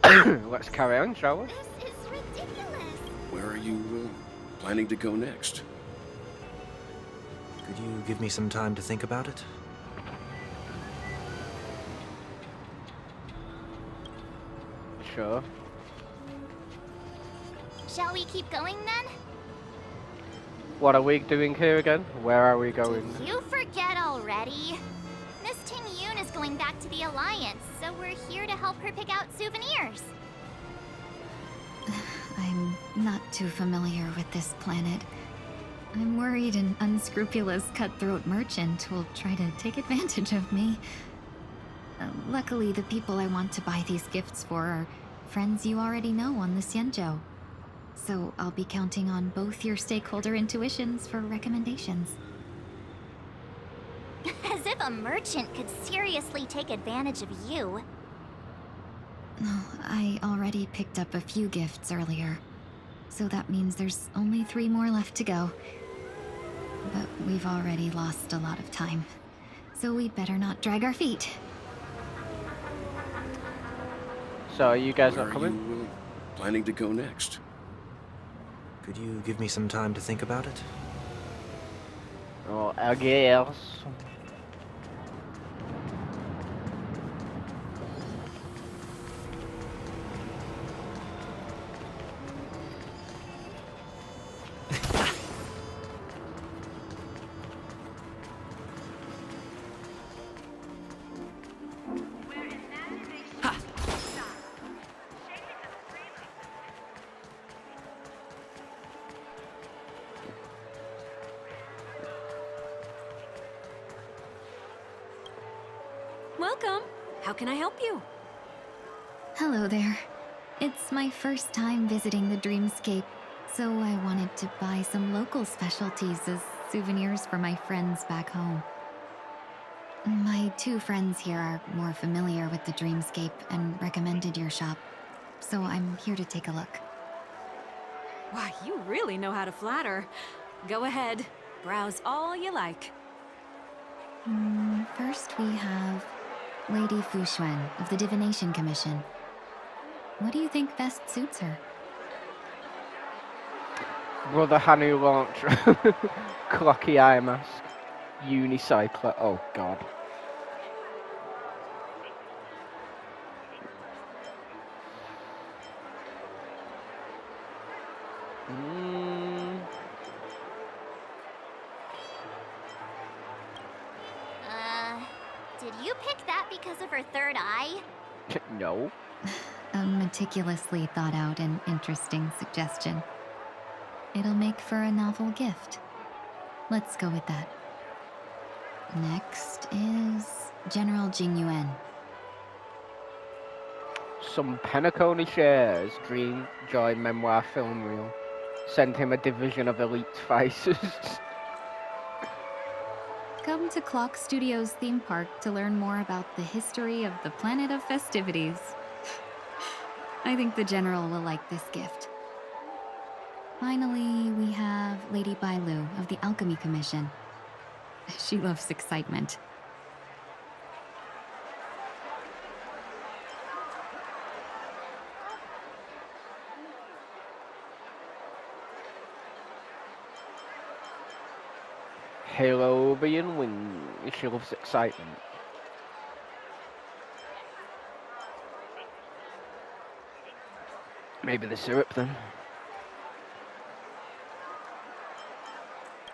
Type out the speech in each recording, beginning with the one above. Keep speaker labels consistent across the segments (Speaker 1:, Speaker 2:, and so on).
Speaker 1: Let's carry on, shall we?
Speaker 2: This is ridiculous.
Speaker 3: Where are you planning to go next?
Speaker 4: Could you give me some time to think about it?
Speaker 1: Sure.
Speaker 2: Shall we keep going then?
Speaker 1: What are we doing here again? Where are we going?
Speaker 2: Did you forget already? Miss Ting Yun is going back to the Alliance, so we're here to help her pick out souvenirs.
Speaker 5: I'm not too familiar with this planet. I'm worried an unscrupulous cutthroat merchant will try to take advantage of me. Luckily, the people I want to buy these gifts for are friends you already know on the Xianzhou. So I'll be counting on both your stakeholder intuitions for recommendations.
Speaker 2: As if a merchant could seriously take advantage of you.
Speaker 5: Oh, I already picked up a few gifts earlier, so that means there's only 3 more left to go. But we've already lost a lot of time, so we'd better not drag our feet.
Speaker 1: So are you guys
Speaker 3: Where
Speaker 1: not
Speaker 3: are
Speaker 1: coming?
Speaker 3: you planning to go next?
Speaker 4: Could you give me some time to think about it?
Speaker 1: Oh, I guess.
Speaker 6: Welcome. How can I help you?
Speaker 5: Hello there. It's my first time visiting the Dreamscape, so I wanted to buy some local specialties as souvenirs for my friends back home. My 2 friends here are more familiar with the Dreamscape and recommended your shop, so I'm here to take a look.
Speaker 6: Why, you really know how to flatter. Go ahead. Browse all you like.
Speaker 5: First we have Lady Fu Xuan of the Divination Commission. What do you think best suits her?
Speaker 1: Brother Hanu Launcher. Clocky eye mask. Unicycler. Oh god. Mm,
Speaker 2: Did you pick that because of her third eye?
Speaker 1: no.
Speaker 5: A meticulously thought out and interesting suggestion. It'll make for a novel gift. Let's go with that. Next is General Jing Yuan.
Speaker 1: Some Penacony shares. Dream Joy Memoir Film Reel. Send him a division of elite fighters.
Speaker 5: Come to Clock Studios theme park to learn more about the history of the planet of festivities. I think the General will like this gift. Finally, we have Lady Bailu of the Alchemy Commission. She loves excitement.
Speaker 1: Halobian Wing. She loves excitement. Maybe the syrup then.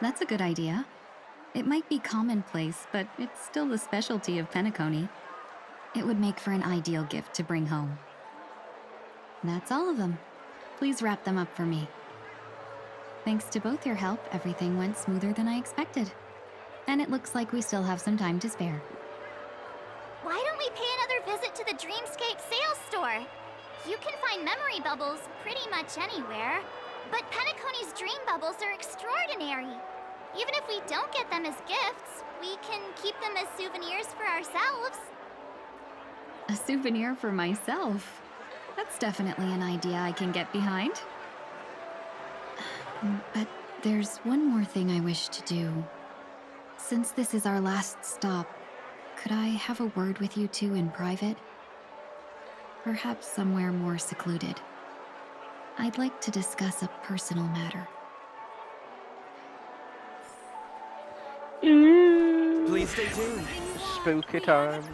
Speaker 5: That's a good idea. It might be commonplace, but it's still the specialty of Penacony. It would make for an ideal gift to bring home. That's all of them. Please wrap them up for me. Thanks to both your help, everything went smoother than I expected. And it looks like we still have some time to spare.
Speaker 2: Why don't we pay another visit to the Dreamscape sales store? You can find memory bubbles pretty much anywhere. But Penacony's dream bubbles are extraordinary. Even if we don't get them as gifts, we can keep them as souvenirs for ourselves.
Speaker 5: A souvenir for myself? That's definitely an idea I can get behind. But there's one more thing I wish to do. Since this is our last stop, could I have a word with you two in private? Perhaps somewhere more secluded. I'd like to discuss a personal matter.
Speaker 4: Please stay tuned.
Speaker 1: Spooky times.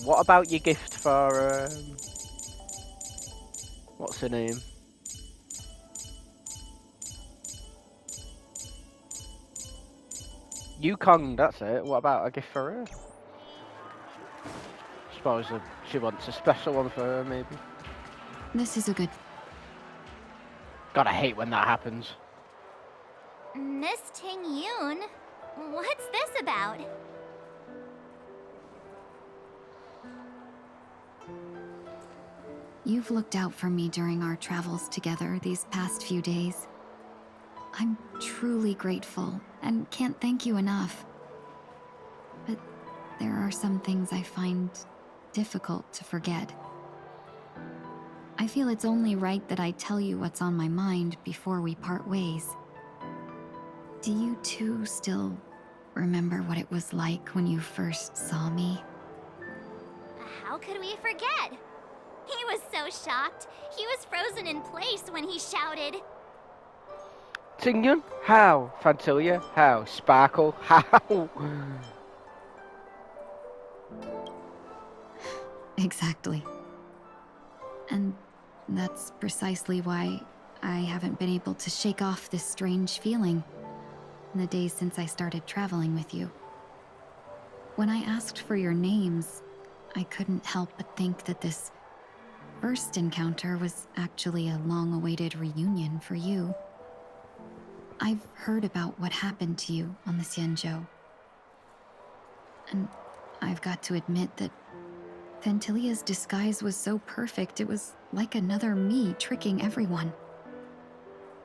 Speaker 1: What about your gift for what's her name? Yukong, that's it. What about a gift for her? Suppose she wants a special one for her, maybe.
Speaker 5: This is a good...
Speaker 1: God, I hate when that happens.
Speaker 2: Miss Ting Yoon? What's this about?
Speaker 5: You've looked out for me during our travels together these past few days. I'm truly grateful and can't thank you enough. But there are some things I find difficult to forget. I feel it's only right that I tell you what's on my mind before we part ways. Do you too still remember what it was like when you first saw me?
Speaker 2: How could we forget? He was so shocked. He was frozen in place when he shouted.
Speaker 1: Tingyun? How? Fantilia? How? Sparkle? How?
Speaker 5: Exactly. And that's precisely why I haven't been able to shake off this strange feeling in the days since I started traveling with you. When I asked for your names, I couldn't help but think that this first encounter was actually a long-awaited reunion for you. I've heard about what happened to you on the Xianzhou. And I've got to admit that Fantilia's disguise was so perfect, it was like another me tricking everyone.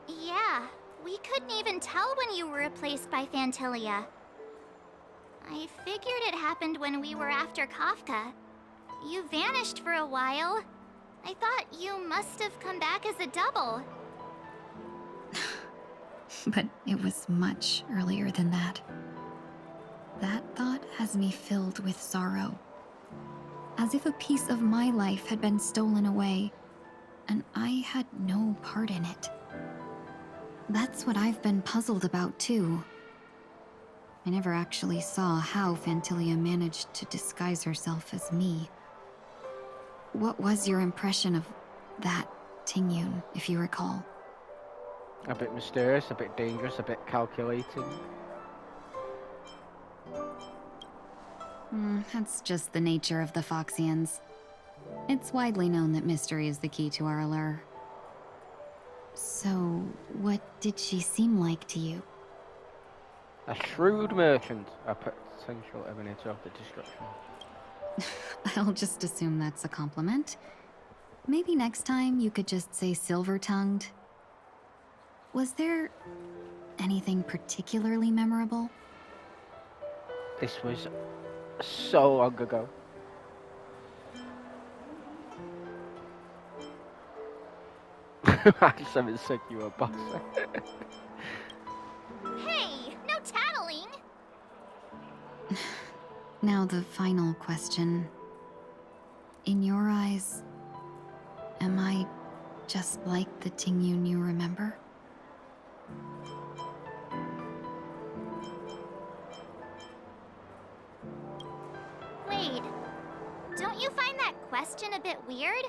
Speaker 2: Yeah, we couldn't even tell when you were replaced by Fantilia. I figured it happened when we were after Kafka. You vanished for a while. I thought you must have come back as a double.
Speaker 5: But it was much earlier than that. That thought has me filled with sorrow. As if a piece of my life had been stolen away, and I had no part in it. That's what I've been puzzled about, too. I never actually saw how Fantilia managed to disguise herself as me. What was your impression of that Tingyun, if you recall?
Speaker 1: A bit mysterious, a bit dangerous, a bit calculating.
Speaker 5: That's just the nature of the Foxians. It's widely known that mystery is the key to our allure. So, what did she seem like to you?
Speaker 1: A shrewd merchant, a potential emanator of the destruction.
Speaker 5: I'll just assume that's a compliment. Maybe next time you could just say silver-tongued. Was there anything particularly memorable?
Speaker 1: This was so long ago. I just haven't said you were boss.
Speaker 2: Hey, no tattling!
Speaker 5: Now the final question. In your eyes, am I just like the Tingyun you remember?
Speaker 2: Wait, don't you find that question a bit weird?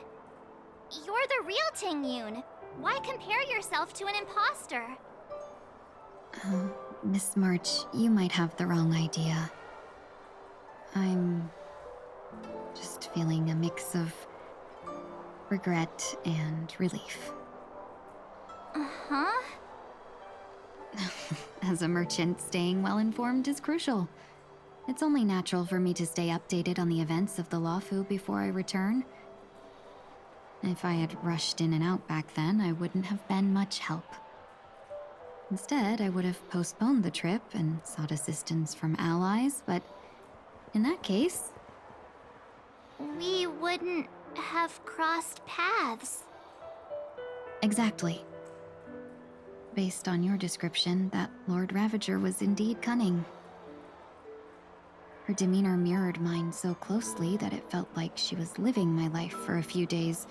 Speaker 2: You're the real Tingyun. Why compare yourself to an imposter?
Speaker 5: Miss March, you might have the wrong idea. I'm just feeling a mix of regret and relief.
Speaker 2: Uh-huh.
Speaker 5: As a merchant, staying well-informed is crucial. It's only natural for me to stay updated on the events of the Lawfu before I return. If I had rushed in and out back then, I wouldn't have been much help. Instead, I would have postponed the trip and sought assistance from allies, but in that case...
Speaker 2: We wouldn't have crossed paths.
Speaker 5: Exactly. Based on your description, that Lord Ravager was indeed cunning. Her demeanor mirrored mine so closely that it felt like she was living my life for a few days,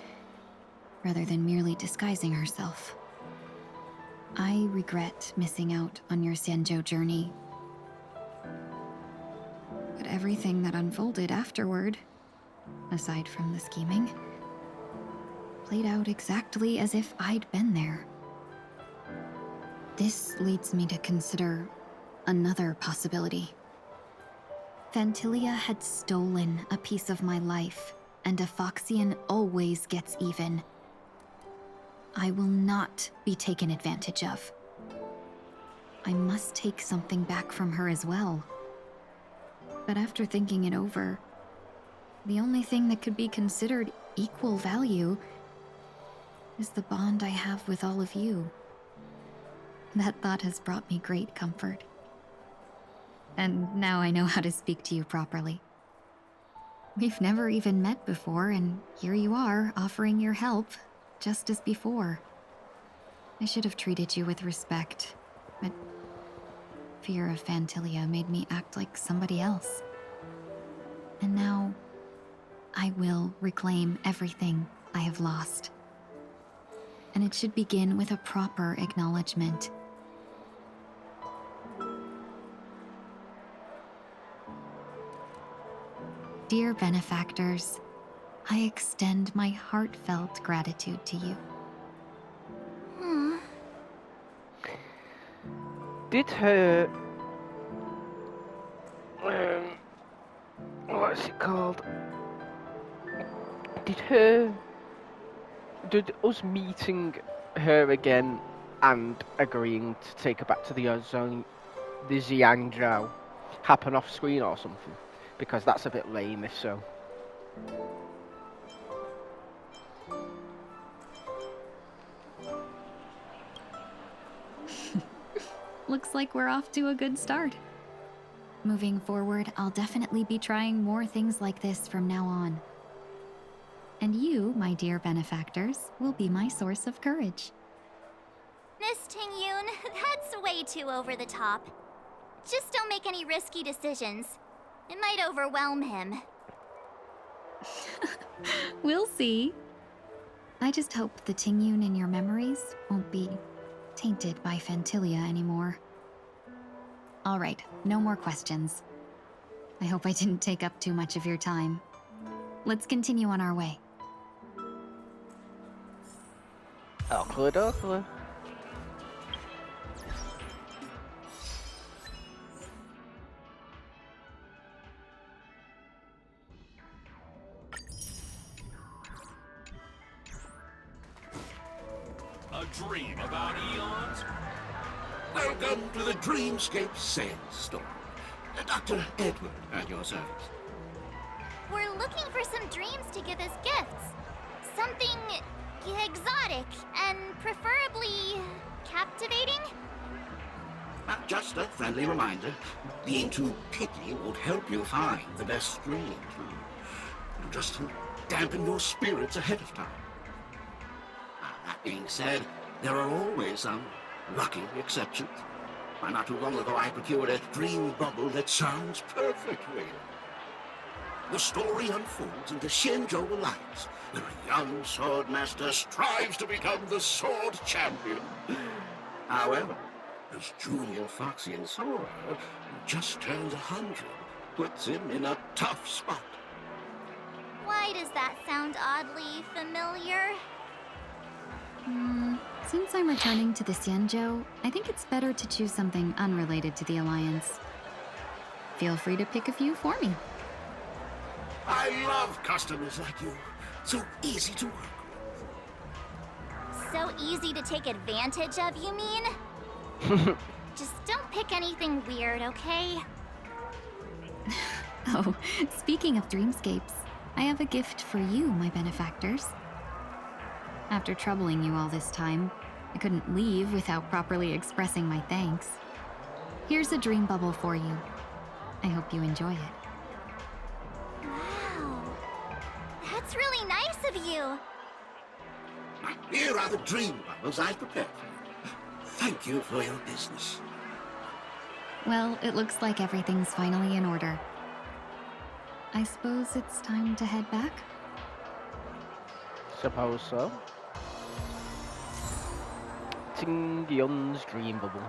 Speaker 5: rather than merely disguising herself. I regret missing out on your Sanjo journey. But everything that unfolded afterward, aside from the scheming, played out exactly as if I'd been there. This leads me to consider another possibility. Fantilia had stolen a piece of my life, and a Foxian always gets even. I will not be taken advantage of. I must take something back from her as well. But after thinking it over, the only thing that could be considered equal value is the bond I have with all of you. That thought has brought me great comfort. And now I know how to speak to you properly. We've never even met before, and here you are, offering your help, just as before. I should have treated you with respect, but fear of Fantilia made me act like somebody else. And now, I will reclaim everything I have lost. And it should begin with a proper acknowledgement. Dear benefactors, I extend my heartfelt gratitude to you.
Speaker 1: Did her... what is it called? Did us meeting her again and agreeing to take her back to the Xiangzhou happen off screen or something? Because that's a bit lame if so.
Speaker 5: Looks like we're off to a good start. Moving forward, I'll definitely be trying more things like this from now on. And you, my dear benefactors, will be my source of courage.
Speaker 2: Miss Tingyun, that's way too over the top. Just don't make any risky decisions. It might overwhelm him.
Speaker 5: We'll see. I just hope the Tingyun in your memories won't be tainted by Fantilia anymore. All right, no more questions. I hope I didn't take up too much of your time. Let's continue on our way.
Speaker 1: Okie.
Speaker 7: A dream about eons?
Speaker 3: Welcome to the Dreamscape Sales Store. Dr. Edward at your service.
Speaker 2: We're looking for some dreams to give as gifts. Something exotic and preferably captivating.
Speaker 3: Just a friendly reminder, being too picky won't help you find the best dreams. Just to dampen your spirits ahead of time. That being said, there are always some lucky exceptions. Not too long ago, I procured a dream bubble that sounds perfect, really. The story unfolds in the Shenzhou Alliance, where a young swordmaster strives to become the sword champion. However, his junior Foxian sword, who just turned 100, puts him in a tough spot.
Speaker 2: Why does that sound oddly familiar?
Speaker 5: Since I'm returning to the Xianzhou, I think it's better to choose something unrelated to the Alliance. Feel free to pick a few for me.
Speaker 3: I love customers like you. So easy to work with.
Speaker 2: So easy to take advantage of, you mean? Just don't pick anything weird, okay?
Speaker 5: Oh, speaking of dreamscapes, I have a gift for you, my benefactors. After troubling you all this time, I couldn't leave without properly expressing my thanks. Here's a dream bubble for you. I hope you enjoy it.
Speaker 2: Wow. That's really nice of you.
Speaker 3: Here are the dream bubbles I prepared for you. Thank you for your business.
Speaker 5: Well, it looks like everything's finally in order. I suppose it's time to head back?
Speaker 1: Suppose so. Ting Yun's dream bubble.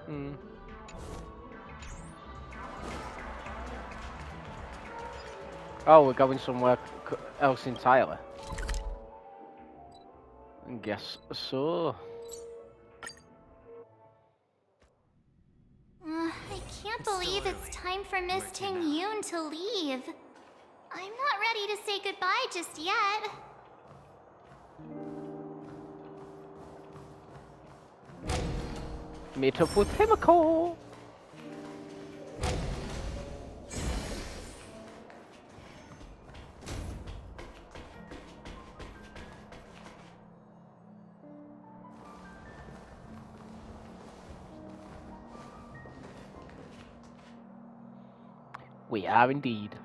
Speaker 1: Hmm. Oh, we're going somewhere else entirely. Guess so.
Speaker 2: I can't believe it's time for Miss Ting Yoon to leave. I'm not ready to say goodbye just yet.
Speaker 1: Meet up with Himiko. We are indeed.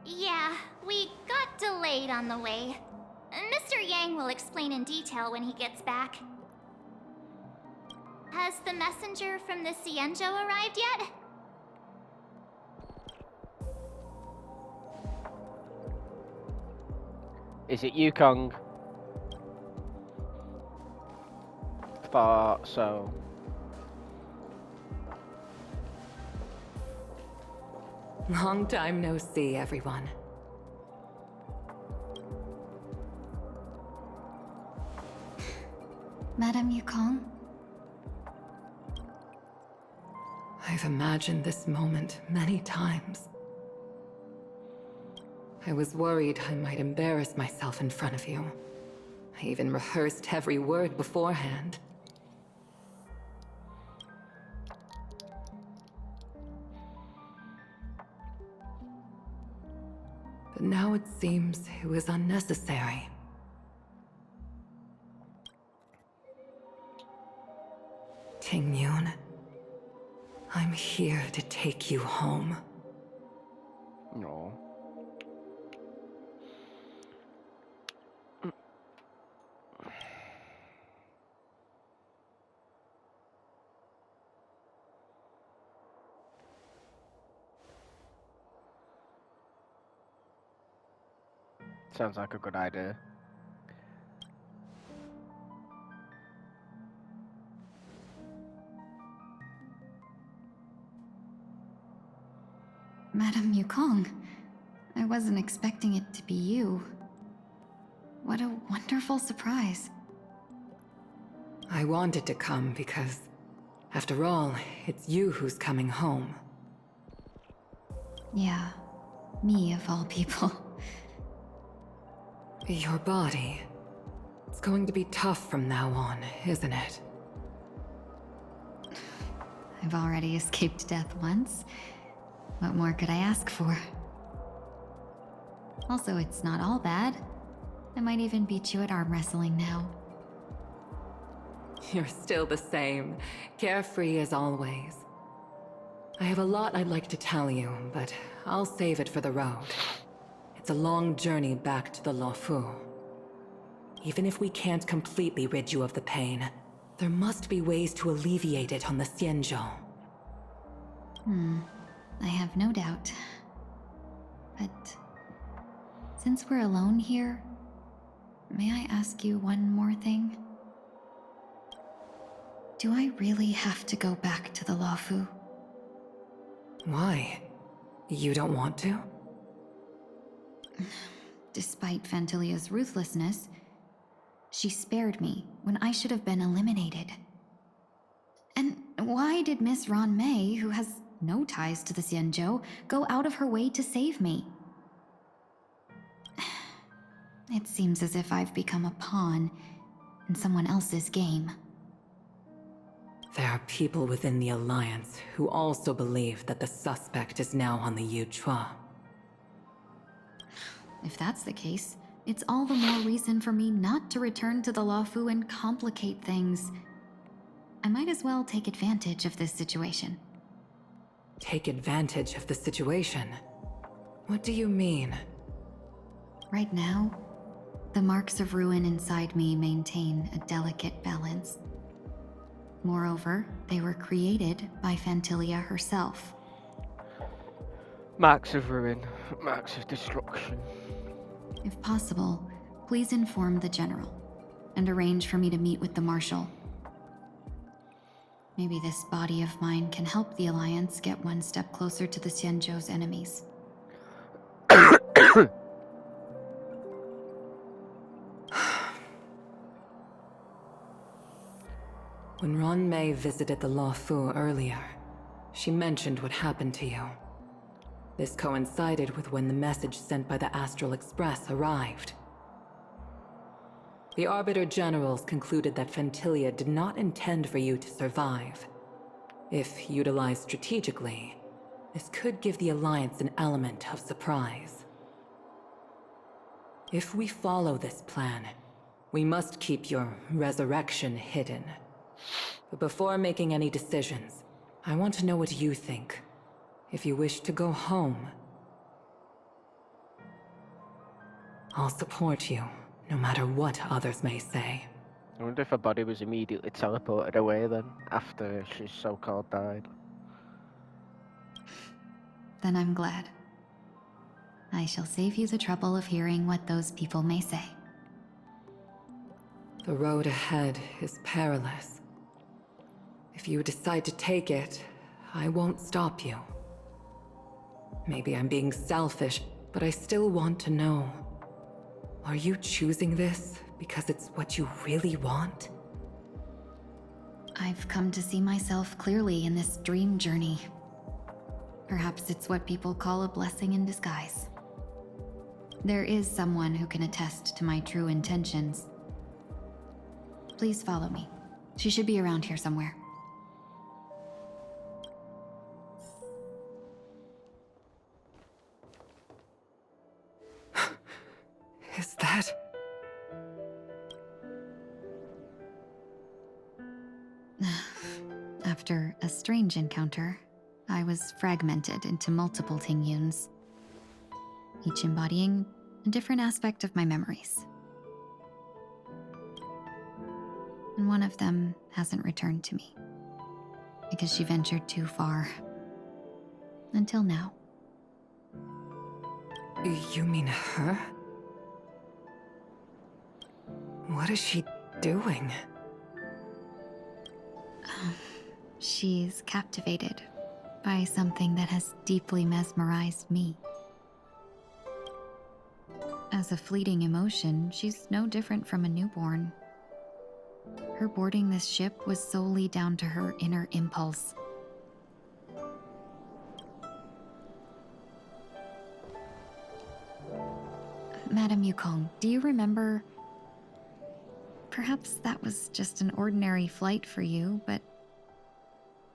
Speaker 2: Yeah, we got delayed on the way. Mr. Yang will explain in detail when he gets back. Has the messenger from the Xianzhou arrived yet?
Speaker 1: Is it Yukong? Thought so.
Speaker 8: Long time no see, everyone.
Speaker 5: Madame Yukong?
Speaker 8: I've imagined this moment many times. I was worried I might embarrass myself in front of you. I even rehearsed every word beforehand. But now it seems it was unnecessary. Ting Yun, I'm here to take you home.
Speaker 1: No. Sounds like a good idea.
Speaker 5: Madame Yukong, I wasn't expecting it to be you. What a wonderful surprise.
Speaker 8: I wanted to come because, after all, it's you who's coming home.
Speaker 5: Yeah, me of all people.
Speaker 8: Your body. It's going to be tough from now on, isn't it?
Speaker 5: I've already escaped death once. What more could I ask for? Also, it's not all bad. I might even beat you at arm wrestling now.
Speaker 8: You're still the same, carefree as always. I have a lot I'd like to tell you, but I'll save it for the road. It's a long journey back to the Luofu. Even if we can't completely rid you of the pain, there must be ways to alleviate it on the Xianzhou.
Speaker 5: I have no doubt. But since we're alone here, may I ask you one more thing? Do I really have to go back to the Luofu?
Speaker 8: Why? You don't want to?
Speaker 5: Despite Fantilia's ruthlessness, she spared me when I should have been eliminated. And why did Miss Ron Mei, who has no ties to the Xianzhou, go out of her way to save me? It seems as if I've become a pawn in someone else's game.
Speaker 8: There are people within the Alliance who also believe that the suspect is now on the Yuchua.
Speaker 5: If that's the case, it's all the more reason for me not to return to the Luofu and complicate things. I might as well take advantage of this situation.
Speaker 8: Take advantage of the situation? What do you mean?
Speaker 5: Right now, the marks of ruin inside me maintain a delicate balance. Moreover, they were created by Phantilia herself.
Speaker 1: Marks of ruin, marks of destruction.
Speaker 5: If possible, please inform the General and arrange for me to meet with the Marshal. Maybe this body of mine can help the Alliance get one step closer to the Xianzhou's enemies.
Speaker 8: When Ron Mei visited the Luofu earlier, she mentioned what happened to you. This coincided with when the message sent by the Astral Express arrived. The Arbiter Generals concluded that Phantilia did not intend for you to survive. If utilized strategically, this could give the Alliance an element of surprise. If we follow this plan, we must keep your resurrection hidden. But before making any decisions, I want to know what you think. If you wish to go home, I'll support you, no matter what others may say.
Speaker 1: I wonder if her body was immediately teleported away then, after she so-called died.
Speaker 5: Then I'm glad. I shall save you the trouble of hearing what those people may say.
Speaker 8: The road ahead is perilous. If you decide to take it, I won't stop you. Maybe I'm being selfish, but I still want to know. Are you choosing this because it's what you really want?
Speaker 5: I've come to see myself clearly in this dream journey. Perhaps it's what people call a blessing in disguise. There is someone who can attest to my true intentions. Please follow me. She should be around here somewhere.
Speaker 8: Is that...
Speaker 5: After a strange encounter, I was fragmented into multiple Tingyuns, each embodying a different aspect of my memories. And one of them hasn't returned to me, because she ventured too far. Until now.
Speaker 8: You mean her? What is she doing?
Speaker 5: She's captivated by something that has deeply mesmerized me. As a fleeting emotion, she's no different from a newborn. Her boarding this ship was solely down to her inner impulse. Madame Yukong, do you remember? Perhaps that was just an ordinary flight for you, but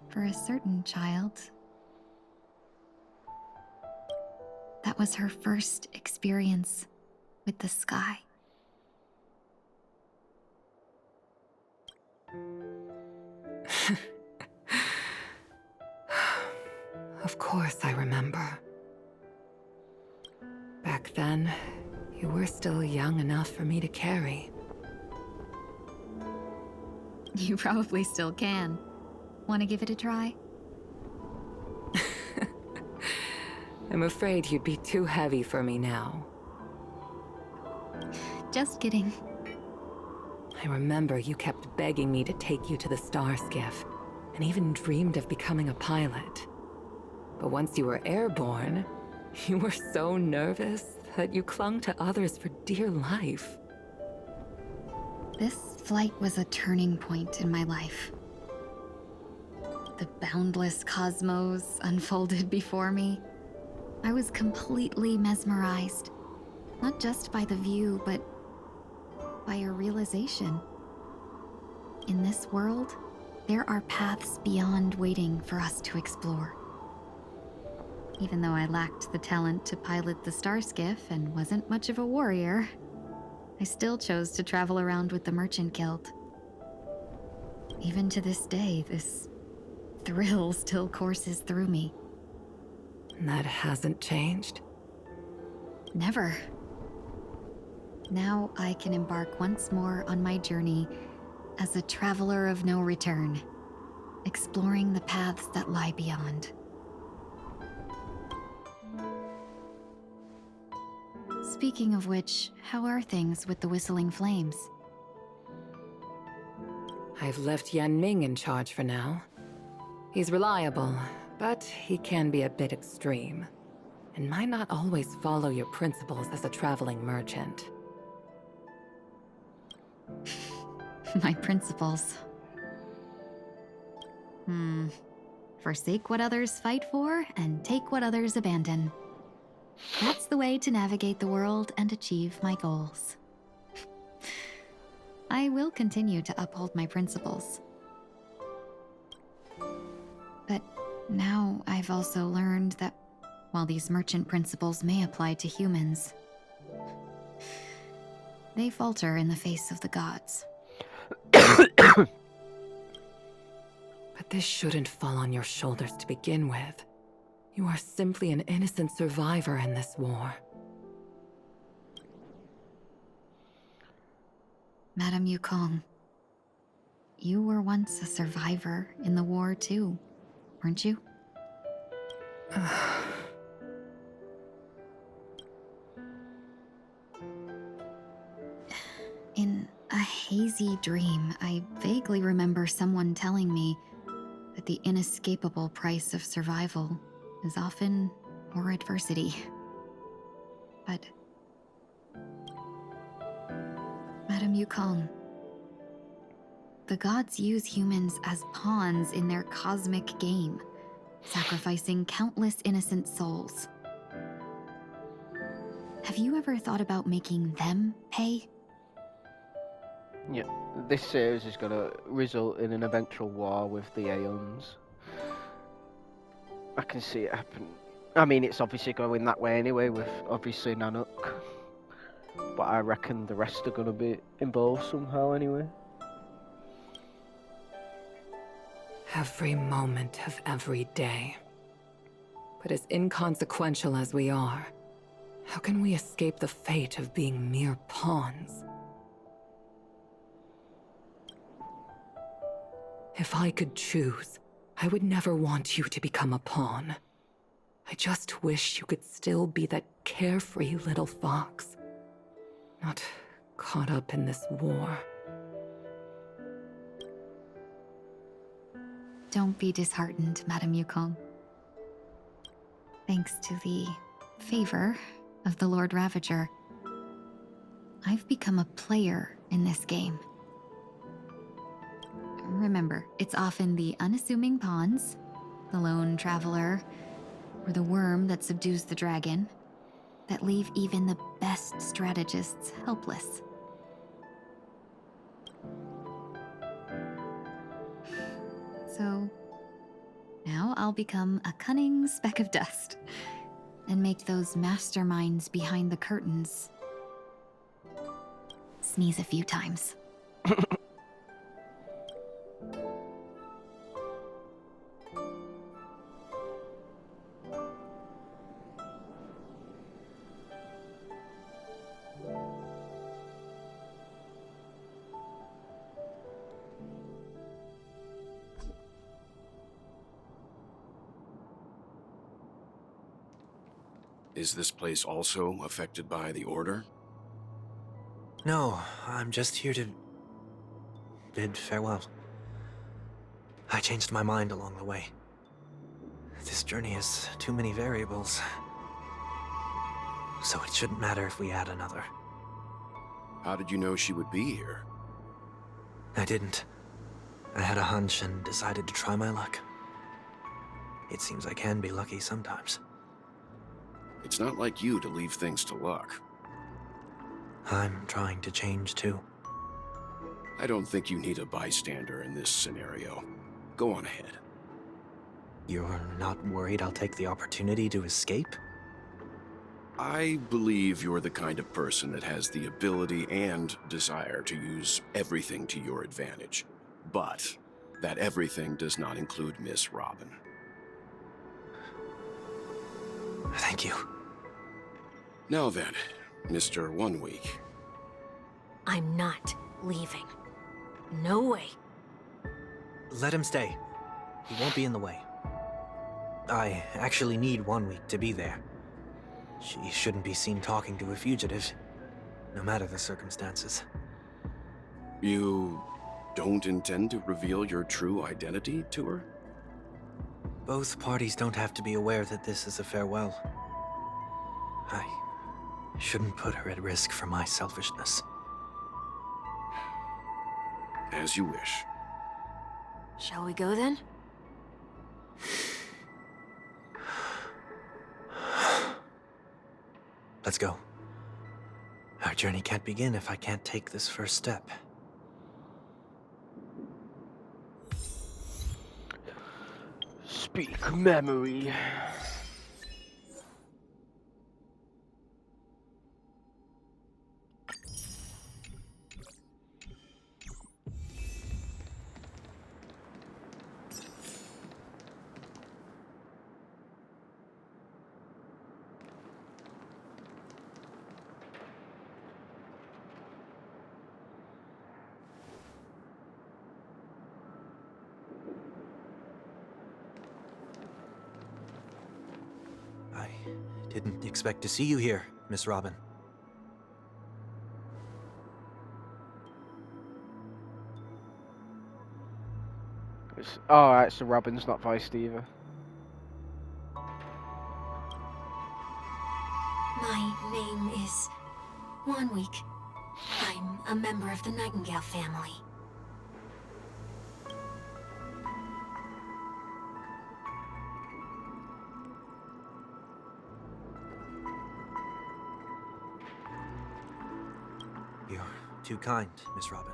Speaker 5: for a certain child, that was her first experience with the sky.
Speaker 8: Of course I remember. Back then, you were still young enough for me to carry.
Speaker 5: You probably still can. Want to give it a try?
Speaker 8: I'm afraid you'd be too heavy for me now.
Speaker 5: Just kidding.
Speaker 8: I remember you kept begging me to take you to the star skiff, and even dreamed of becoming a pilot. But once you were airborne, you were so nervous that you clung to others for dear life.
Speaker 5: This flight was a turning point in my life. The boundless cosmos unfolded before me. I was completely mesmerized, not just by the view, but by a realization. In this world, there are paths beyond waiting for us to explore. Even though I lacked the talent to pilot the star skiff and wasn't much of a warrior, I still chose to travel around with the Merchant Guild. Even to this day, this thrill still courses through me.
Speaker 8: That hasn't changed?
Speaker 5: Never. Now I can embark once more on my journey as a traveler of no return, exploring the paths that lie beyond. Speaking of which, how are things with the Whistling Flames?
Speaker 8: I've left Yan Ming in charge for now. He's reliable, but he can be a bit extreme, and might not always follow your principles as a traveling merchant.
Speaker 5: My principles. Forsake what others fight for, and take what others abandon. That's the way to navigate the world and achieve my goals. I will continue to uphold my principles. But now I've also learned that while these merchant principles may apply to humans, they falter in the face of the gods.
Speaker 8: But this shouldn't fall on your shoulders to begin with. You are simply an innocent survivor in this war.
Speaker 5: Madame Yukong, you were once a survivor in the war too, weren't you? In a hazy dream, I vaguely remember someone telling me that the inescapable price of survival is often more adversity. But Madame Yukong, the gods use humans as pawns in their cosmic game, sacrificing countless innocent souls. Have you ever thought about making them pay?
Speaker 1: Yeah, this series is going to result in an eventual war with the Aeons. I can see it happen. I mean, it's obviously going that way anyway, with obviously Nanook. But I reckon the rest are going to be involved somehow anyway.
Speaker 8: Every moment of every day. But as inconsequential as we are, how can we escape the fate of being mere pawns? If I could choose, I would never want you to become a pawn. I just wish you could still be that carefree little fox, not caught up in this war.
Speaker 5: Don't be disheartened, Madame Yukong. Thanks to the favor of the Lord Ravager, I've become a player in this game. Remember, it's often the unassuming pawns, the lone traveler, or the worm that subdues the dragon, that leave even the best strategists helpless. So, now I'll become a cunning speck of dust, and make those masterminds behind the curtains sneeze a few times.
Speaker 7: Is this place also affected by the Order?
Speaker 4: No, I'm just here to bid farewell. I changed my mind along the way. This journey has too many variables. So it shouldn't matter if we add another.
Speaker 7: How did you know she would be here?
Speaker 4: I didn't. I had a hunch and decided to try my luck. It seems I can be lucky sometimes.
Speaker 7: It's not like you to leave things to luck.
Speaker 4: I'm trying to change too.
Speaker 7: I don't think you need a bystander in this scenario. Go on ahead.
Speaker 4: You're not worried I'll take the opportunity to escape?
Speaker 7: I believe you're the kind of person that has the ability and desire to use everything to your advantage. But that everything does not include Miss Robin.
Speaker 4: Thank you.
Speaker 7: Now then, Mr. 1 Week.
Speaker 9: I'm not leaving. No way.
Speaker 4: Let him stay. He won't be in the way. I actually need 1 week to be there. She shouldn't be seen talking to a fugitive, no matter the circumstances.
Speaker 7: You don't intend to reveal your true identity to her?
Speaker 4: Both parties don't have to be aware that this is a farewell. I shouldn't put her at risk for my selfishness.
Speaker 7: As you wish.
Speaker 9: Shall we go then?
Speaker 4: Let's go. Our journey can't begin if I can't take this first step.
Speaker 1: Speak memory.
Speaker 4: I didn't expect to see you here, Miss Robin.
Speaker 1: Alright, so Robin's not voiced either.
Speaker 9: My name is 1 Week. I'm a member of the Nightingale family.
Speaker 4: You're too kind, Miss Robin.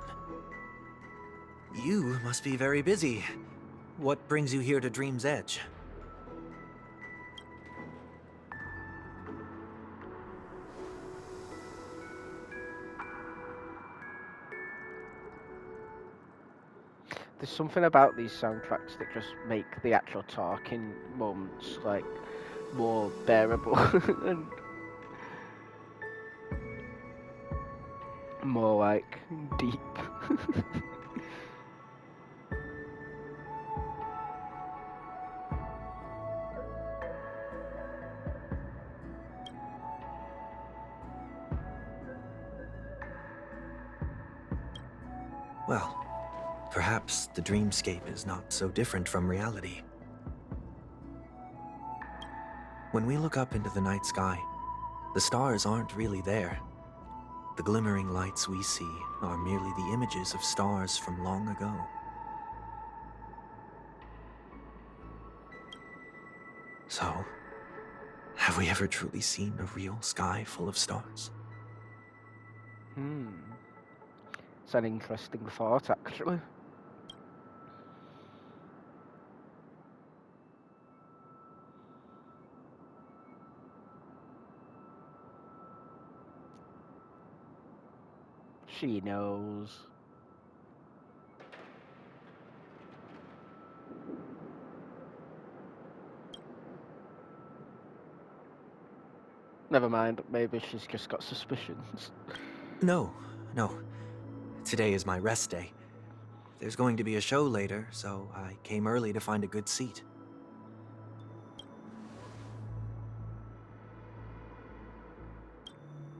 Speaker 4: You must be very busy. What brings you here to Dream's Edge?
Speaker 1: There's something about these soundtracks that just make the actual talking moments like more bearable and more like deep.
Speaker 4: Well, perhaps the dreamscape is not so different from reality. When we look up into the night sky, the stars aren't really there. The glimmering lights we see are merely the images of stars from long ago. So, have we ever truly seen a real sky full of stars?
Speaker 1: It's an interesting thought, actually. She knows. Never mind, maybe she's just got suspicions.
Speaker 4: No. Today is my rest day. There's going to be a show later, so I came early to find a good seat.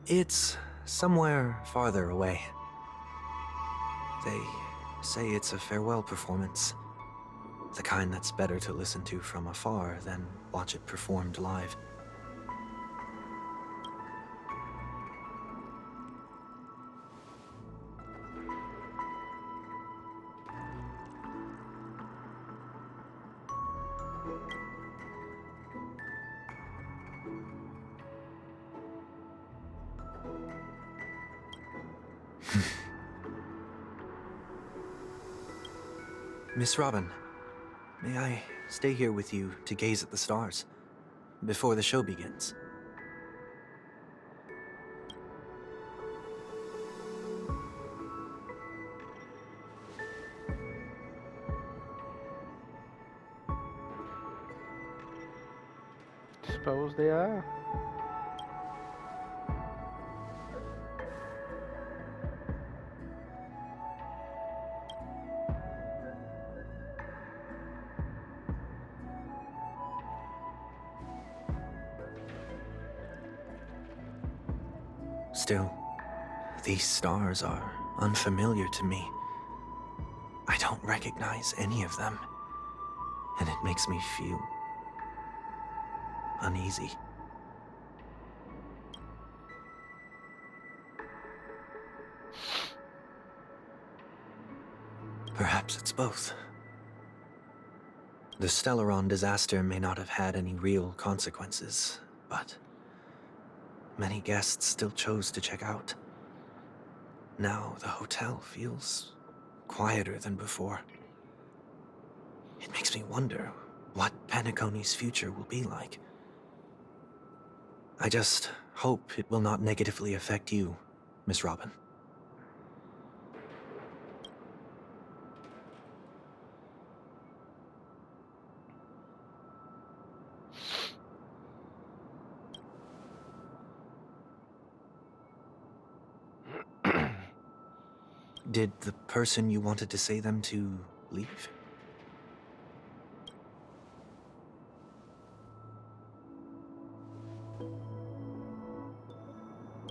Speaker 4: It's somewhere farther away. They say it's a farewell performance. The kind that's better to listen to from afar than watch it performed live. Miss Robin, may I stay here with you to gaze at the stars before the show begins?
Speaker 1: suppose they are.
Speaker 4: Still, these stars are unfamiliar to me. I don't recognize any of them, and it makes me feel uneasy. Perhaps it's both. The Stellaron disaster may not have had any real consequences, but many guests still chose to check out. Now the hotel feels quieter than before. It makes me wonder what Penacony's future will be like. I just hope it will not negatively affect you, Miss Robin. Did the person you wanted to say them to leave?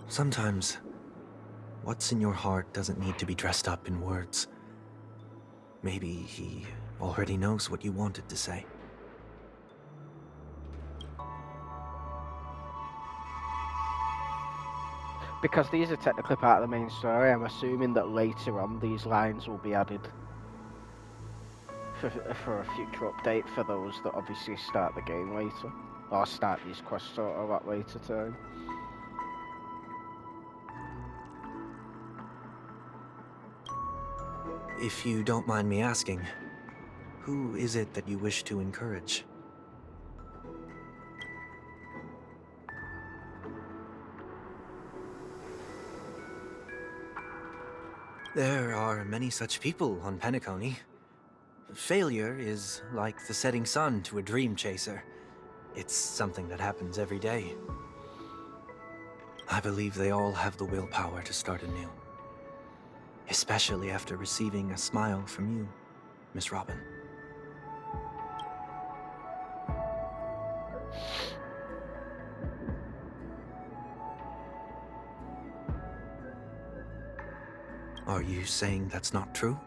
Speaker 4: Sometimes, what's in your heart doesn't need to be dressed up in words. Maybe he already knows what you wanted to say.
Speaker 1: Because these are technically part of the main story, I'm assuming that later on these lines will be added for a future update for those that obviously start the game later, or start these quests sort of at later time.
Speaker 4: If you don't mind me asking, who is it that you wish to encourage? There are many such people on Penacony. Failure is like the setting sun to a dream chaser. It's something that happens every day. I believe they all have the willpower to start anew. Especially after receiving a smile from you, Miss Robin. Are you saying that's not true?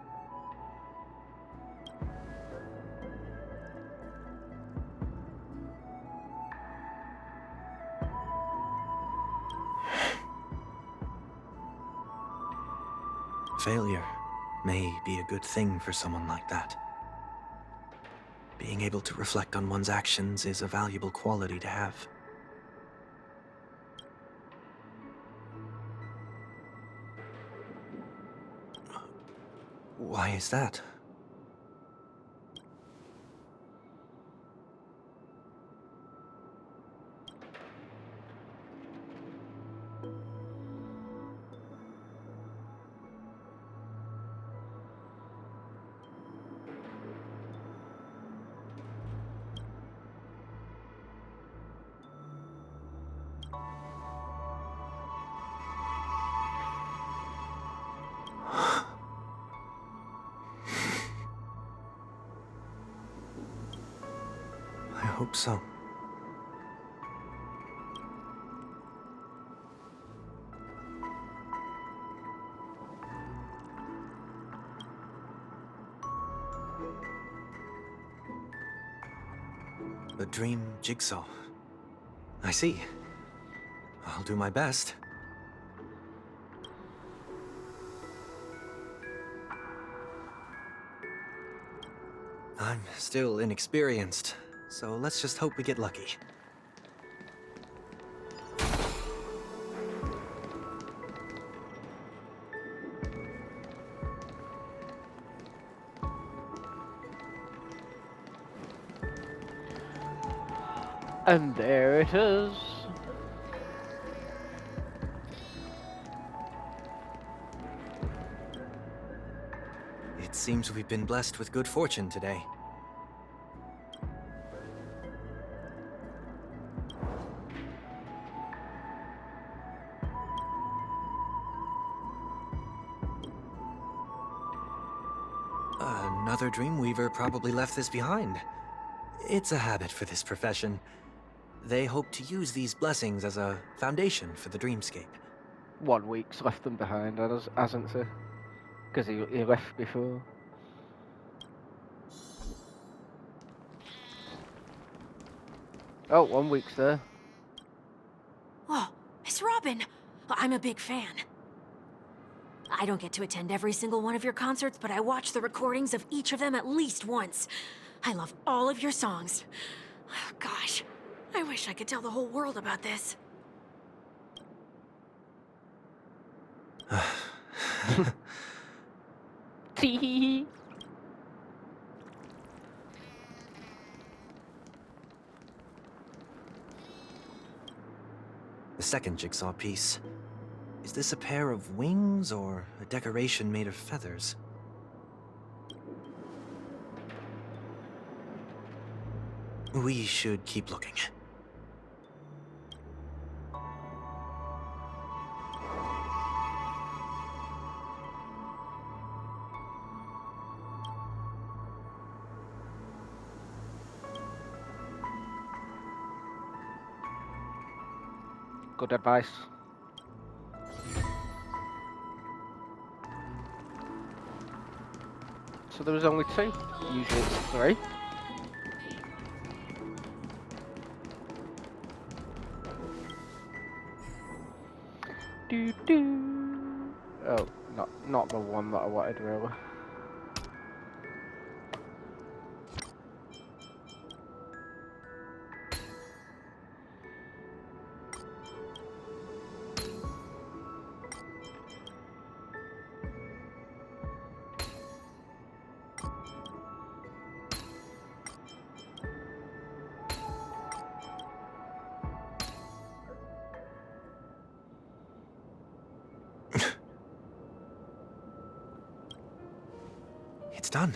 Speaker 4: Failure may be a good thing for someone like that. Being able to reflect on one's actions is a valuable quality to have. Why is that? I hope so. The dream jigsaw. I see. I'll do my best. I'm still inexperienced, so let's just hope we get lucky.
Speaker 1: And there it is.
Speaker 4: It seems we've been blessed with good fortune today. Another Dreamweaver probably left this behind. It's a habit for this profession. They hope to use these blessings as a foundation for the dreamscape.
Speaker 1: 1 week's left them behind, hasn't he? Because he left before. Oh, 1 week's there.
Speaker 9: Oh, Miss Robin! I'm a big fan. I don't get to attend every single one of your concerts, but I watch the recordings of each of them at least once. I love all of your songs. Gosh, I wish I could tell the whole world about this.
Speaker 1: Tee.
Speaker 4: The second jigsaw piece. Is this a pair of wings or a decoration made of feathers? We should keep looking.
Speaker 1: Good advice. So there was only 2. Usually it's 3. Do. Oh, not the one that I wanted really.
Speaker 4: It's done.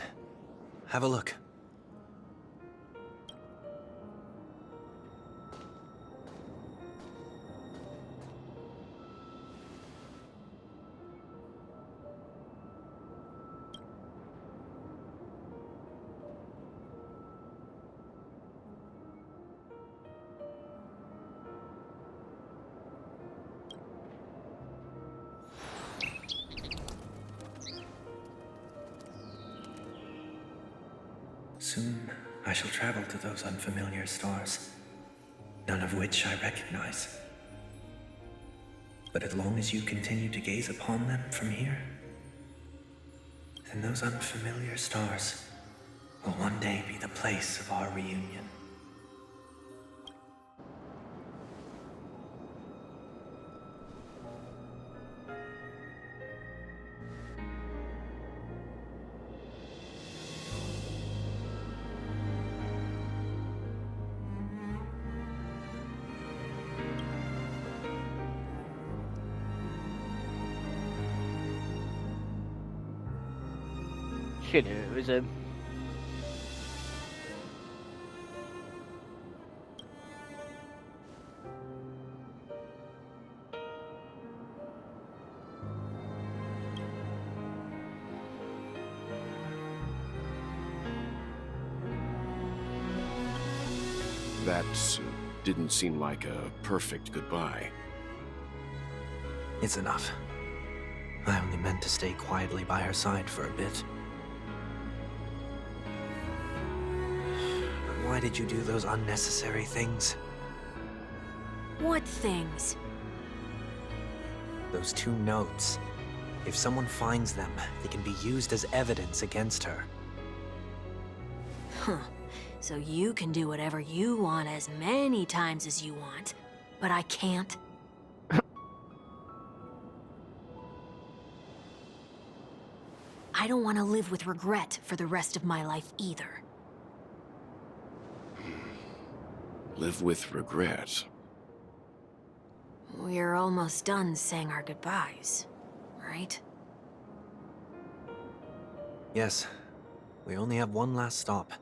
Speaker 4: Have a look.
Speaker 10: Soon, I shall travel to those unfamiliar stars, none of which I recognize. But as long as you continue to gaze upon them from here, then those unfamiliar stars will one day be the place of our reunion.
Speaker 1: She knew it was him.
Speaker 7: That didn't seem like a perfect goodbye.
Speaker 4: It's enough. I only meant to stay quietly by her side for a bit. But why did you do those unnecessary things?
Speaker 9: What things?
Speaker 4: Those 2 notes. If someone finds them, they can be used as evidence against her.
Speaker 9: Huh. So you can do whatever you want as many times as you want, but I can't? I don't want to live with regret for the rest of my life either.
Speaker 7: Live with regret.
Speaker 9: We're almost done saying our goodbyes, right?
Speaker 4: Yes. We only have one last stop.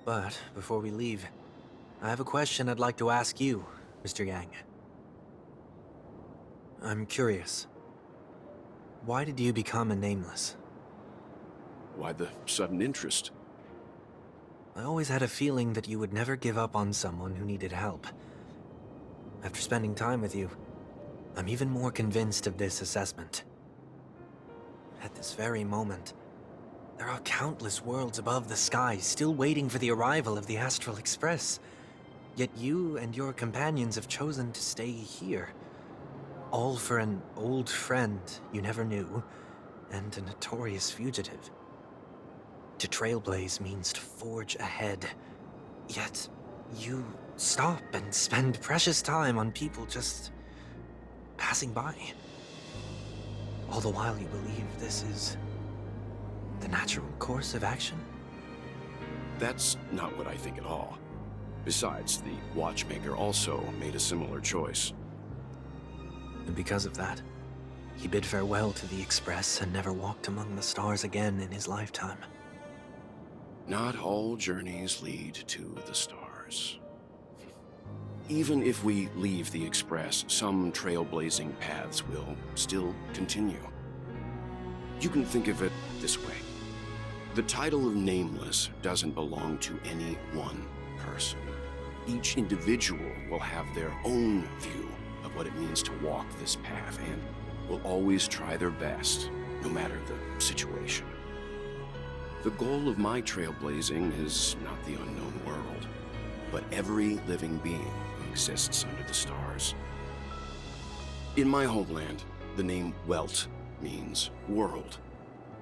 Speaker 4: But before we leave, I have a question I'd like to ask you, Mr. Yang. I'm curious. Why did you become a Nameless?
Speaker 7: Why the sudden interest?
Speaker 4: I always had a feeling that you would never give up on someone who needed help. After spending time with you, I'm even more convinced of this assessment. At this very moment, there are countless worlds above the sky still waiting for the arrival of the Astral Express. Yet you and your companions have chosen to stay here. All for an old friend you never knew, and a notorious fugitive. To trailblaze means to forge ahead. Yet, you stop and spend precious time on people just passing by. All the while you believe this is the natural course of action?
Speaker 7: That's not what I think at all. Besides, the watchmaker also made a similar choice.
Speaker 4: And because of that, he bid farewell to the Express and never walked among the stars again in his lifetime.
Speaker 7: Not all journeys lead to the stars. Even if we leave the Express, some trailblazing paths will still continue. You can think of it this way. The title of Nameless doesn't belong to any one person. Each individual will have their own view of what it means to walk this path and will always try their best, no matter the situation. The goal of my trailblazing is not the unknown world, but every living being who exists under the stars. In my homeland, the name Welt means world.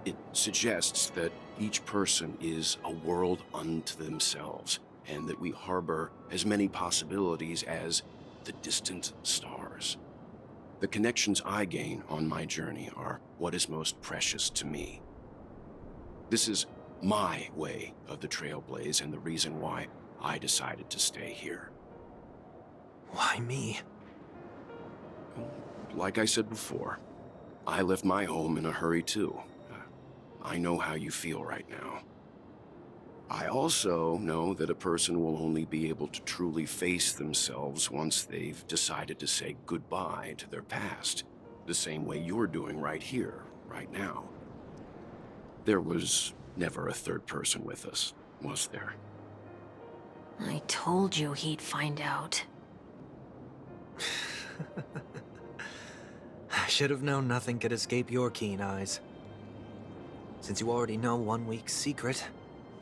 Speaker 7: It suggests that each person is a world unto themselves, and that we harbor as many possibilities as the distant stars. The connections I gain on my journey are what is most precious to me. This is my way of the trailblaze and the reason why I decided to stay here.
Speaker 4: Why me?
Speaker 7: Like I said before, I left my home in a hurry too. I know how you feel right now. I also know that a person will only be able to truly face themselves once they've decided to say goodbye to their past, the same way you're doing right here, right now. There was never a third person with us, was there?
Speaker 9: I told you he'd find out.
Speaker 4: I should have known nothing could escape your keen eyes. Since you already know 1 week's secret,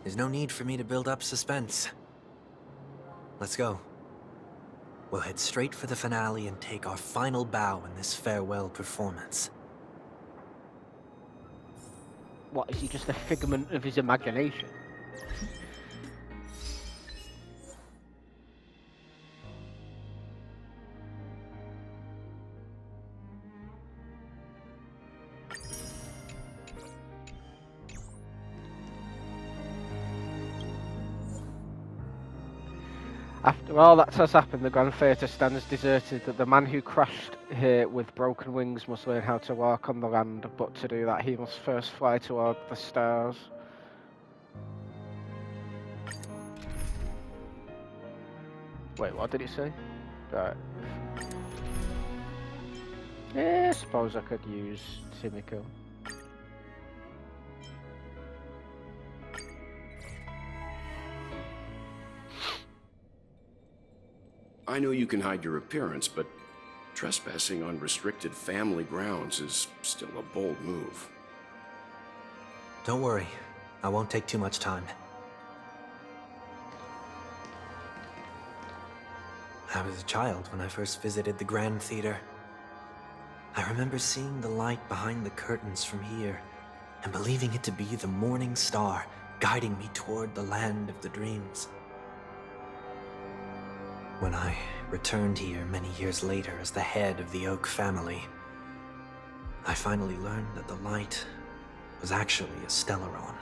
Speaker 4: there's no need for me to build up suspense. Let's go. We'll head straight for the finale and take our final bow in this farewell performance.
Speaker 1: What, is he just a figment of his imagination? After all that has happened, the Grand Theatre stands deserted. That the man who crashed here with broken wings must learn how to walk on the land, but to do that he must first fly toward the stars. Wait, what did it say? Right. Yeah, I suppose I could use Timiko.
Speaker 7: I know you can hide your appearance, but trespassing on restricted family grounds is still a bold move.
Speaker 4: Don't worry, I won't take too much time. I was a child when I first visited the Grand Theater. I remember seeing the light behind the curtains from here, and believing it to be the morning star guiding me toward the land of the dreams. When I returned here many years later as the head of the Oak family, I finally learned that the light was actually a Stellaron.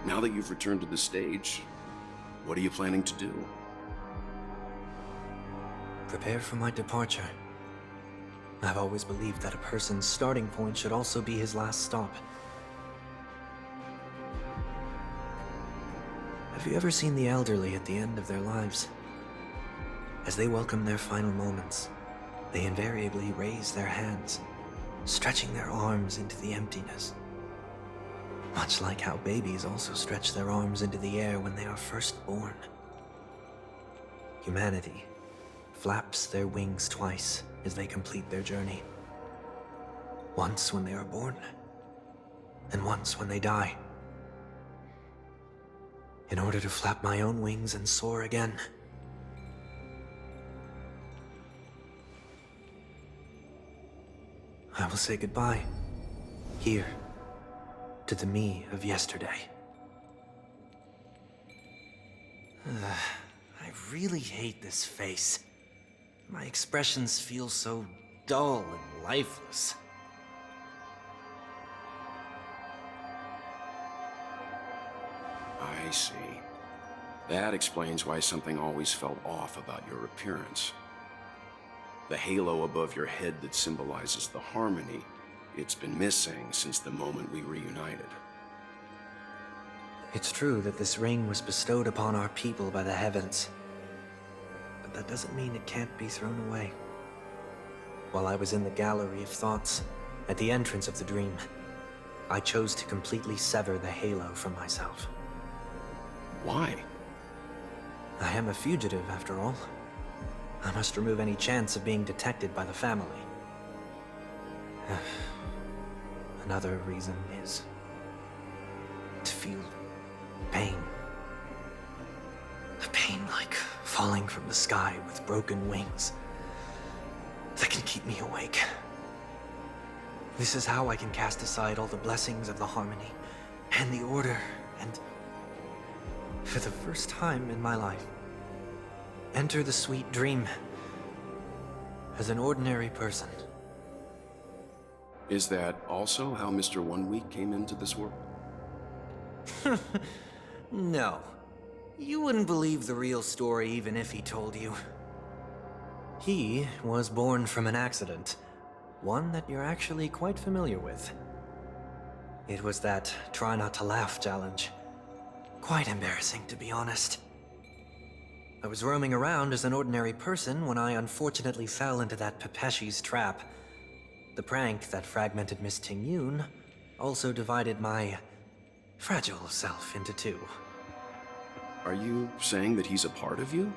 Speaker 7: Now that you've returned to the stage, what are you planning to do?
Speaker 4: Prepare for my departure. I've always believed that a person's starting point should also be his last stop. Have you ever seen the elderly at the end of their lives? As they welcome their final moments, they invariably raise their hands, stretching their arms into the emptiness, Much like how babies also stretch their arms into the air when they are first born. Humanity flaps their wings twice as they complete their journey. Once when they are born, and once when they die. In order to flap my own wings and soar again. I will say goodbye, here, to the me of yesterday. I really hate this face. My expressions feel so dull and lifeless.
Speaker 7: I see. That explains why something always felt off about your appearance. The halo above your head that symbolizes the harmony, it's been missing since the moment we reunited.
Speaker 4: It's true that this ring was bestowed upon our people by the heavens. But that doesn't mean it can't be thrown away. While I was in the gallery of thoughts, at the entrance of the dream, I chose to completely sever the halo from myself.
Speaker 7: Why?
Speaker 4: I am a fugitive, after all. I must remove any chance of being detected by the family. Another reason is to feel pain. A pain like falling from the sky with broken wings that can keep me awake. This is how I can cast aside all the blessings of the harmony and the order and, for the first time in my life, enter the sweet dream as an ordinary person.
Speaker 7: Is that also how Mr. 1 Week came into this world?
Speaker 4: No. You wouldn't believe the real story even if he told you. He was born from an accident, one that you're actually quite familiar with. It was that try not to laugh challenge. Quite embarrassing, to be honest. I was roaming around as an ordinary person when I unfortunately fell into that Pepeshi's trap. The prank that fragmented Miss Ting-Yun also divided my fragile self into two.
Speaker 7: Are you saying that he's a part of you?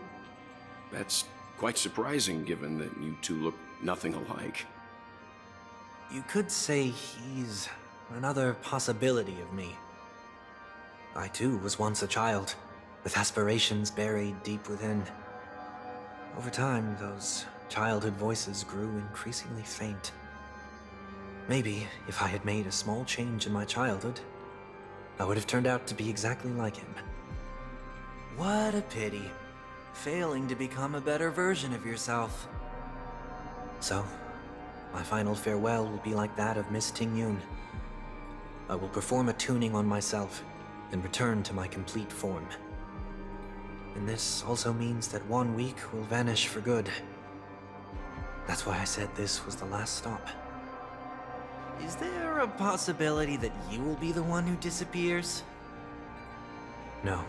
Speaker 7: That's quite surprising given that you two look nothing alike.
Speaker 4: You could say he's another possibility of me. I too was once a child, with aspirations buried deep within. Over time, those childhood voices grew increasingly faint. Maybe if I had made a small change in my childhood, I would have turned out to be exactly like him. What a pity, failing to become a better version of yourself. So, my final farewell will be like that of Miss Ting-Yun. I will perform a tuning on myself and return to my complete form. And this also means that 1 week will vanish for good. That's why I said this was the last stop. Is there a possibility that you will be the one who disappears? No.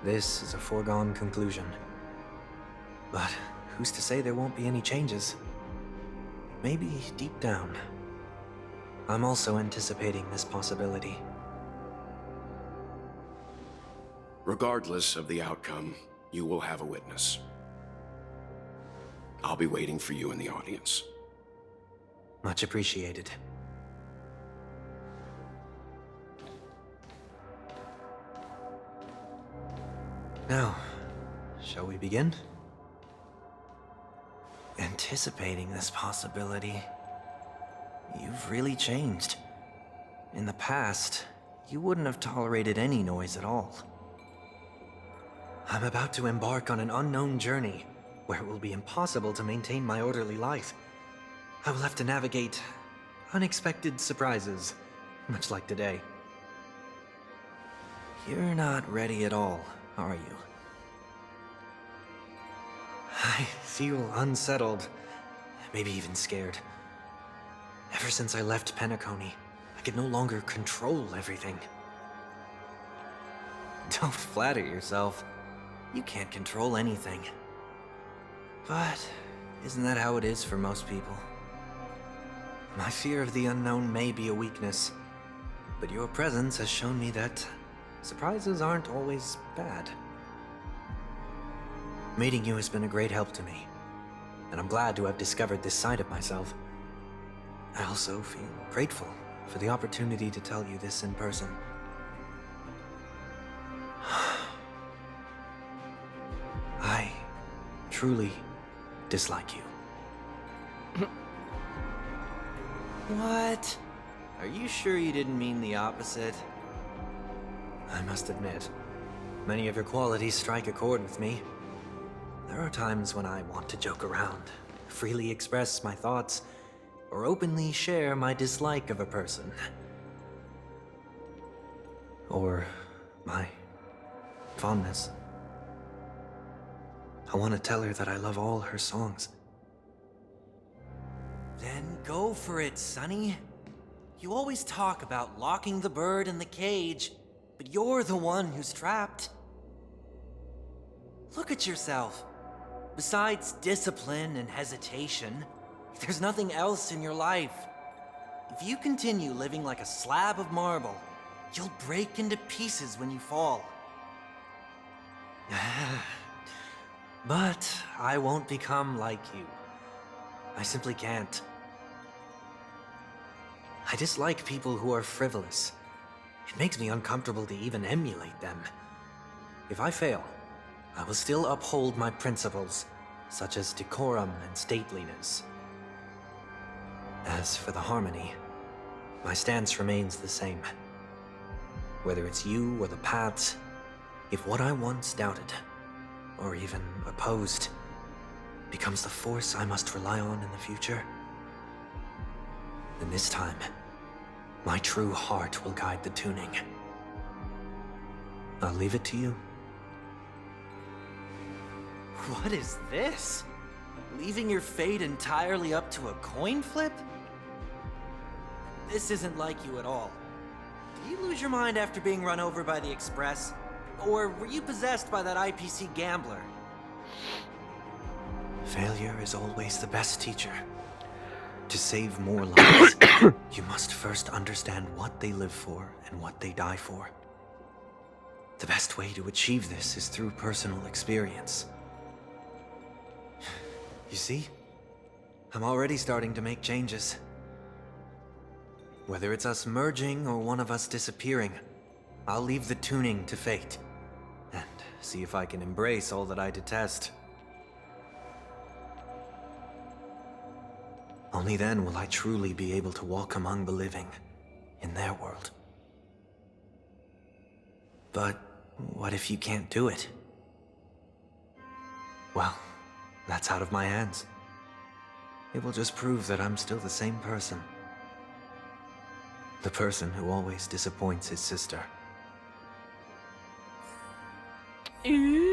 Speaker 4: This is a foregone conclusion. But who's to say there won't be any changes? Maybe deep down, I'm also anticipating this possibility.
Speaker 7: Regardless of the outcome, you will have a witness. I'll be waiting for you in the audience.
Speaker 4: Much appreciated. Now, shall we begin? Anticipating this possibility, you've really changed. In the past, you wouldn't have tolerated any noise at all. I'm about to embark on an unknown journey, where it will be impossible to maintain my orderly life. I will have to navigate unexpected surprises, much like today. You're not ready at all, are you? I feel unsettled, maybe even scared. Ever since I left Penacony, I could no longer control everything. Don't flatter yourself. You can't control anything. But isn't that how it is for most people? My fear of the unknown may be a weakness, But your presence has shown me that surprises aren't always bad. Meeting you has been a great help to me, and I'm glad to have discovered this side of myself. I also feel grateful for the opportunity to tell you this in person. I truly dislike you. What? Are you sure you didn't mean the opposite? I must admit, many of your qualities strike a chord with me. There are times when I want to joke around, freely express my thoughts, or openly share my dislike of a person. Or my fondness. I want to tell her that I love all her songs. Then go for it, Sonny. You always talk about locking the bird in the cage, but you're the one who's trapped. Look at yourself. Besides discipline and hesitation, there's nothing else in your life. If you continue living like a slab of marble, you'll break into pieces when you fall. But I won't become like you. I simply can't. I dislike people who are frivolous. It makes me uncomfortable to even emulate them. If I fail, I will still uphold my principles, such as decorum and stateliness. As for the harmony, my stance remains the same. Whether it's you or the paths, if what I once doubted, or even opposed, becomes the force I must rely on in the future, then this time, my true heart will guide the tuning. I'll leave it to you. What is this? Leaving your fate entirely up to a coin flip? This isn't like you at all. Did you lose your mind after being run over by the Express? Or were you possessed by that IPC gambler? Failure is always the best teacher. To save more lives, you must first understand what they live for and what they die for. The best way to achieve this is through personal experience. You see? I'm already starting to make changes. Whether it's us merging or one of us disappearing, I'll leave the tuning to fate, and see if I can embrace all that I detest. Only then will I truly be able to walk among the living, in their world. But what if you can't do it? Well, that's out of my hands. It will just prove that I'm still the same person. The person who always disappoints his sister.
Speaker 1: Ooh.